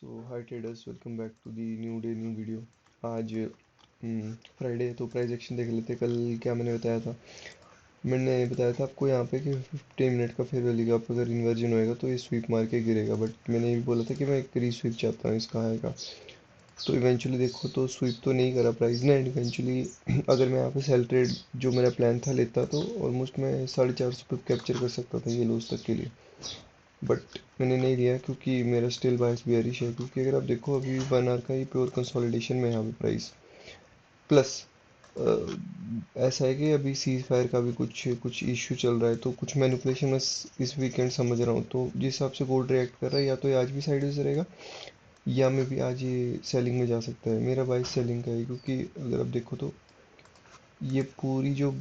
So hi traders, welcome back to the new day new video. आज Friday है तो price action देख लेते हैं। कल क्या मैंने बताया था? मैंने बताया था आपको यहाँ पे कि 15 मिनट का फेयर वैल्यू गैप अगर इन्वर्जन होएगा तो ये स्वीप मार के गिरेगा, बट मैंने ये भी बोला था कि मैं एक रीस्वीप चाहता हूँ इसका आएगा। तो इवेंचुअली देखो तो स्वीप तो नहीं करा प्राइस ने, एंड इवेंचुअली अगर मैं यहाँ पे सेल ट्रेड जो मेरा प्लान था लेता तो ऑलमोस्ट मैं 450 पे कैप्चर कर सकता था ये लॉस तक के लिए। बट मैंने नहीं लिया क्योंकि मेरा स्टिल बायस बेयरिश है, क्योंकि अगर आप देखो अभी 1 आवर का ही प्योर कंसोलिडेशन में है यहाँ पे प्राइस। प्लस ऐसा है कि अभी सीज फायर का भी कुछ कुछ इश्यू चल रहा है, तो कुछ मैनिपुलेशन मैं इस वीकेंड समझ रहा हूँ। तो जिस हिसाब से गोल्ड रिएक्ट कर रहा है, या तो ये आज भी साइडवेज रहेगा या मे भी आज ये सेलिंग में जा सकता है। मेरा बाइस सेलिंग का है, क्योंकि अगर आप देखो तो ये पूरी जो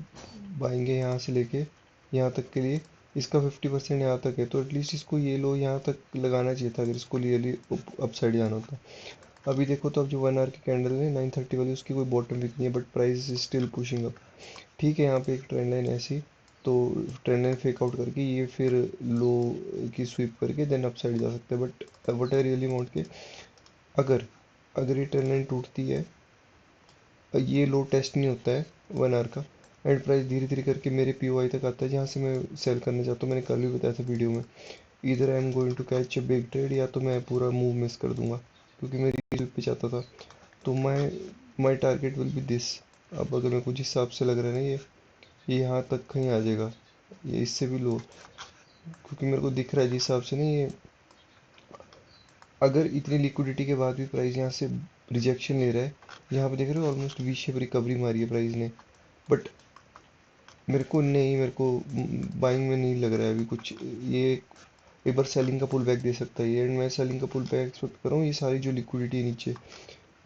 बाइंग है यहाँ से लेके यहाँ तक के लिए, इसका 50% यहाँ तक है, तो एटलीस्ट इसको ये लो यहाँ तक लगाना चाहिए था अगर इसको रियली अपसाइड जाना होता। अभी देखो तो अब जो 1 आवर की कैंडल है 930 वाली, उसकी कोई बॉटम वीक नहीं है, but price is still pushing up. ठीक है, यहाँ पे एक ट्रेंड लाइन ऐसी, तो ट्रेंड लाइन फेक आउट करके ये फिर लो की स्वीप करके देन अपसाइड जा सकता है। But what I really want के, अगर अगर ये ट्रेंड लाइन टूटती है, ये लो टेस्ट नहीं होता है 1 आवर का, एंड प्राइस धीरे धीरे करके मेरे पीओआई तक आता है जहाँ से मैं सेल करना चाहता हूँ। मैंने कल भी बताया था वीडियो में, इधर I am going to catch a big trade, या तो मैं पूरा मूव मिस कर दूंगा, क्योंकि मेरी रील पे चाहता था। तो my target will be this. अब अगर मेरे को जिस हिसाब से लग रहा है ना, ये यहाँ तक कहीं आ जाएगा, ये इससे भी लो, क्योंकि मेरे को दिख रहा है जिस हिसाब से ना ये, अगर इतनी लिक्विडिटी के बाद भी प्राइस यहाँ से रिजेक्शन ले रहा है, यहाँ पे देख रहे हो ऑलमोस्ट वी शेप रिकवरी मारी है प्राइस ने। बट मेरे को बाइंग में नहीं लग रहा है अभी कुछ। ये एक बार सेलिंग का पुल बैक दे सकता है ये, एंड मैं सेलिंग का पुल बैक एक्सपेक्ट कर रहा हूँ। ये सारी जो लिक्विडिटी है नीचे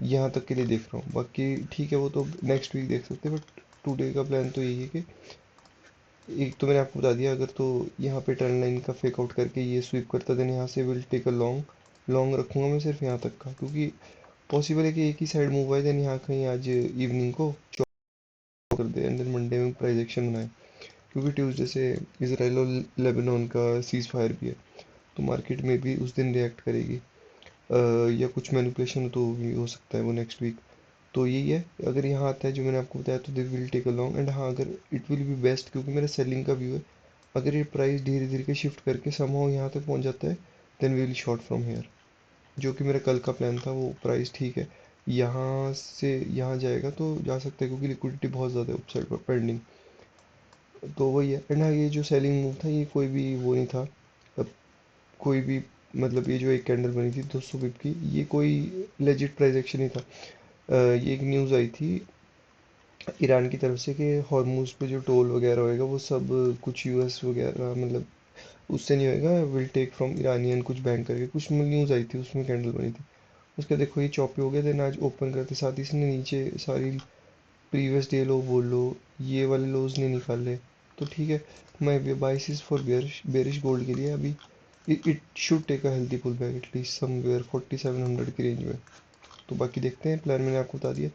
यहाँ तक के लिए देख रहा हूँ, बाकी ठीक है वो तो नेक्स्ट वीक देख सकते हैं। बट टुडे का प्लान तो यही है कि एक तो मैंने आपको बता दिया, अगर तो यहाँ पे ट्रेंड लाइन का फेक आउट करके ये स्वीप करता, देन यहाँ से will take a long. Long रखूंगा मैं सिर्फ यहाँ तक का, क्योंकि पॉसिबल है कि एक ही साइड मूव आए, देन यहाँ कहीं आज इवनिंग को चॉप कर दे, एंड देन मंडे में प्राइस एक्शन बनाए, क्योंकि ट्यूसडे से इसराइल और लेबनान का सीज फायर भी है, तो मार्केट में भी उस दिन रिएक्ट करेगी। या कुछ मैनिपुलेशन तो भी हो सकता है वो नेक्स्ट वीक। तो यही है, अगर यहाँ आता है जो मैंने आपको बताया तो they will take a long, and हाँ अगर इट विल बी बेस्ट, क्योंकि मेरा सेलिंग का व्यू है, अगर ये प्राइस धीरे धीरे के शिफ्ट करके समहाउ यहाँ तक पहुँच जाता है, then we will short from here, जो कि मेरा कल का प्लान था। वो प्राइस ठीक है, यहाँ से यहाँ जाएगा तो जा सकता है, क्योंकि लिक्विडिटी बहुत ज़्यादा है अपसाइड पर पेंडिंग। तो वही है, एंड हाँ ये जो सेलिंग मूव था ये कोई भी वो नहीं था। अब कोई भी, मतलब ये जो एक कैंडल बनी थी 200 पिप की, ये कोई लेजिट प्राइस एक्शन नहीं था। ये एक न्यूज़ आई थी ईरान की तरफ से कि हॉर्मूज पे जो टोल वगैरह होएगा वो सब कुछ यूएस वगैरह, मतलब उससे नहीं होएगा, विल टेक फ्रॉम ईरानियन कुछ बैंक करके कुछ न्यूज़ आई थी, उसमें कैंडल बनी थी। उसका देखो ये चॉपी हो गया, देन आज ओपन करते साथ ही इसने नीचे सारी प्रीवियस डे लो बोल लो, ये वाले लोज नहीं निकाले। तो ठीक है, मैं बाइसिस फॉर बेरिश गोल्ड के लिए अभी it should take a healthy pull back at least somewhere 4700 की रेंज में। तो बाकी देखते हैं, प्लान मैंने आपको बता दिया।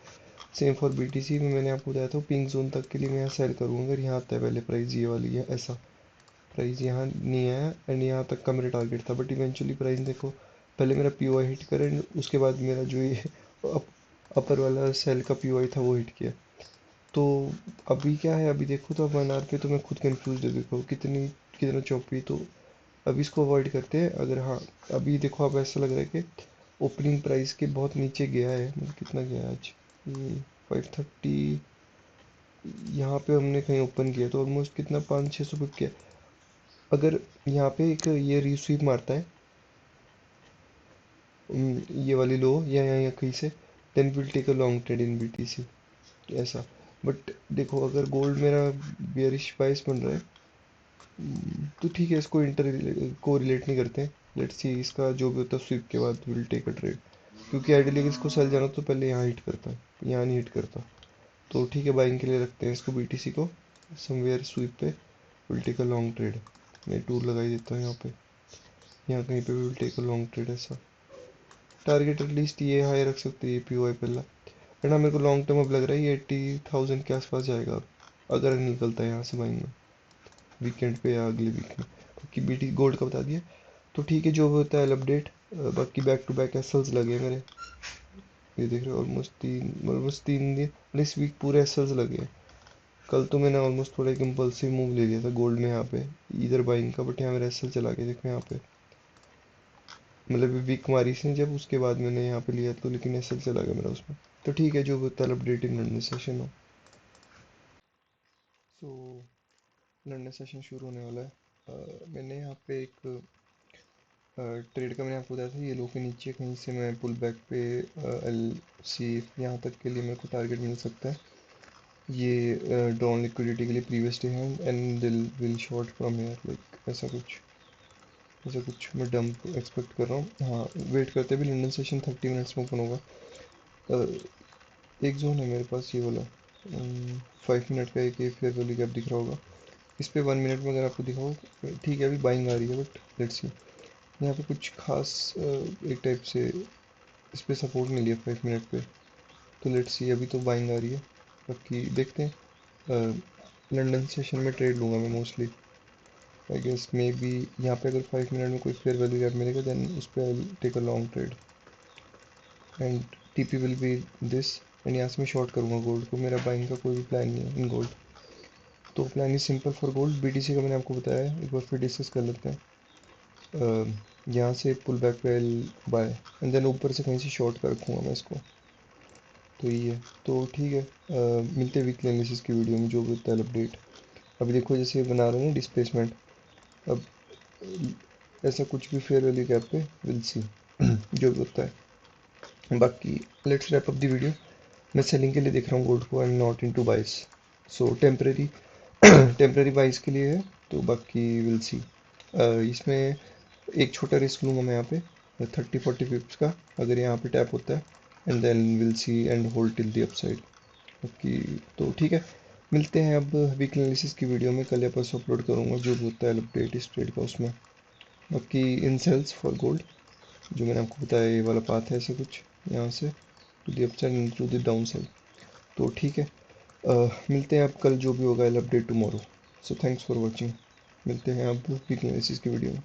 सेम फॉर बीटीसी में मैंने आपको बताया था पिंक जोन तक के लिए मैं यहाँ सेल करूँगा, अगर यहाँ आता है पहले प्राइस ये वाली है, ऐसा प्राइस यहाँ नहीं आया, एंड यहाँ तक का मेरा टारगेट था, बट इवेंचुअली प्राइस देखो पहले मेरा पीओआई हिट करे, उसके बाद मेरा जो ये अपर वाला सेल का पीओआई था वो हिट किया। तो अभी क्या है, अभी देखो तो अब 1 आवर पे तो मैं खुद कंफ्यूज है, देखो कितनी कितना चौपी। तो अभी इसको अवॉइड करते हैं। अगर हाँ, अभी देखो अब ऐसा लग रहा है कि ओपनिंग प्राइस के बहुत नीचे गया है, मतलब कितना गया है आज, ये 530, यहाँ पे हमने कहीं ओपन किया तो ऑलमोस्ट कितना 500-600 पिप किया। अगर यहाँ पे एक ये रीस्वीप मारता है, ये वाली लो या कहीं से, then will take a long trade in BTC, ऐसा। बट देखो अगर गोल्ड मेरा बेयरिश प्राइस बन रहा है, तो ठीक है, इसको इंटर को रिलेट नहीं करते हैं। लेट्स सी इसका जो भी होता है स्वीप के बाद विल टेक अ ट्रेड, क्योंकि आइडियली इसको सेल जाना तो पहले यहाँ हिट करता है, यहाँ नहीं हिट करता। तो ठीक है, बाइंग के लिए रखते हैं इसको बीटीसी को, समवेयर स्वीप पे will take a long trade. मैं टूल लगाई देता हूँ यहाँ पे, यहाँ कहीं पे will take a long trade ऐसा। टारगेट एटलीस्ट ये हाई रख सकते हैं, ये पी वाई पहला। बट हाँ, मेरे को लॉन्ग टर्म अब लग रहा है ये 80,000 के आसपास जाएगा अब, अगर निकलता है यहाँ से बाइंग में वीकेंड पे या अगले वीक में। बाकी बीटी गोल्ड का बता दिया। तो ठीक है, जो भी होता है अपडेट बाकी बैक टू बैक एसल्स लगे मेरे, ये देख रहे हो, ऑलमोस्ट 3 दिन, इस वीक पूरे एसल्स लगे। कल तो मैंने ऑलमोस्ट थोड़ा एक इम्पल्सिव मूव ले लिया था गोल्ड में यहाँ पे, इधर बाइंग का, बट यहाँ मेरा एसएल चला गया, देखो यहाँ पे, मतलब वीक मारी थी जब, उसके बाद मैंने यहाँ पे लिया तो, लेकिन एसएल चला गया मेरा उसमें। तो ठीक है, जो होता है अपडेट इन लंडन सेशन हो। सो लंडन सेशन शुरू होने वाला है। मैंने यहाँ पे एक ट्रेड का मैंने आपको बताया था, ये लो के नीचे कहीं से मैं पुल बैक पे एल सी यहाँ तक के लिए मेरे को टारगेट मिल सकता है। ये ड्रॉन लिक्विडिटी के लिए प्रीवियस डे है, एंड दिल will short from hair, like ऐसा कुछ मैं डंप एक्सपेक्ट कर रहा हूँ। हाँ, वेट करते हैं, अभी लंदन सेशन 30 मिनट्स में ओपन होगा। अ, एक जोन है मेरे पास ये वाला, 5 मिनट का, एक फेयर वैल्यू गैप दिख रहा होगा इस पे, 1 मिनट में अगर आपको दिखाओ। ठीक है, अभी बाइंग आ रही है, बट लेट्स सी, यहाँ पे कुछ खास एक टाइप से इस पे सपोर्ट नहीं लिया 5 मिनट पे, तो लेट्स सी, अभी तो बाइंग आ रही है, बाकी देखते हैं। लंदन सेशन में ट्रेड लूँगा मैं mostly, I guess may be यहाँ पे अगर 5 मिनट में कोई फेयर वैल्यू गैप मिलेगा, देन उस पर I take a long trade, and TP will be this, and यहाँ से मैं शॉर्ट करूँगा गोल्ड को, मेरा बाइंग का कोई भी प्लान नहीं है इन गोल्ड। तो plan is simple for gold, BTC का मैंने आपको बताया है, एक बार फिर डिस्कस कर लेते हैं। यहाँ से पुल बैक पे बाय, एंड देन ऊपर से कहीं से शॉर्ट कर रखूँगा मैं इसको, तो ये है। तो ठीक है, मिलते हैं वीकली एनालिसिस की वीडियो में, जो भी होता है अपडेट। अभी देखो जैसे बना रहे हैं ना डिस्प्लेसमेंट, अब ऐसा कुछ भी फेयर वैल्यू गैप पे, विल सी जो भी होता है। बाकी let's wrap up the video. मैं सेलिंग के लिए देख रहा हूँ गोल्ड को, आई एम नॉट इनटू बाइस, सो टेम्परेरी टेम्परेरी बाइस के लिए है, तो बाकी विल सी। इसमें एक छोटा रिस्क लूँगा मैं यहाँ पे 30-40 पिप्स का, अगर यहाँ पे टैप होता है, and then will see and hold till the upside. बाकी तो ठीक है, मिलते हैं अब वीकली एनालिसिस की वीडियो में, कल या परसों अपलोड करूँगा जो भी होता है अपडेट इस ट्रेड का उसमें। बाकी इन सेल्स फॉर गोल्ड, जो मैंने आपको बताया ये वाला पाथ है, ऐसे कुछ यहाँ से to the upside and to the down side. तो ठीक है, मिलते हैं अब कल, जो भी होगा I update tomorrow. So thanks for watching, मिलते हैं अब वीकली एनालिसिस की वीडियो में।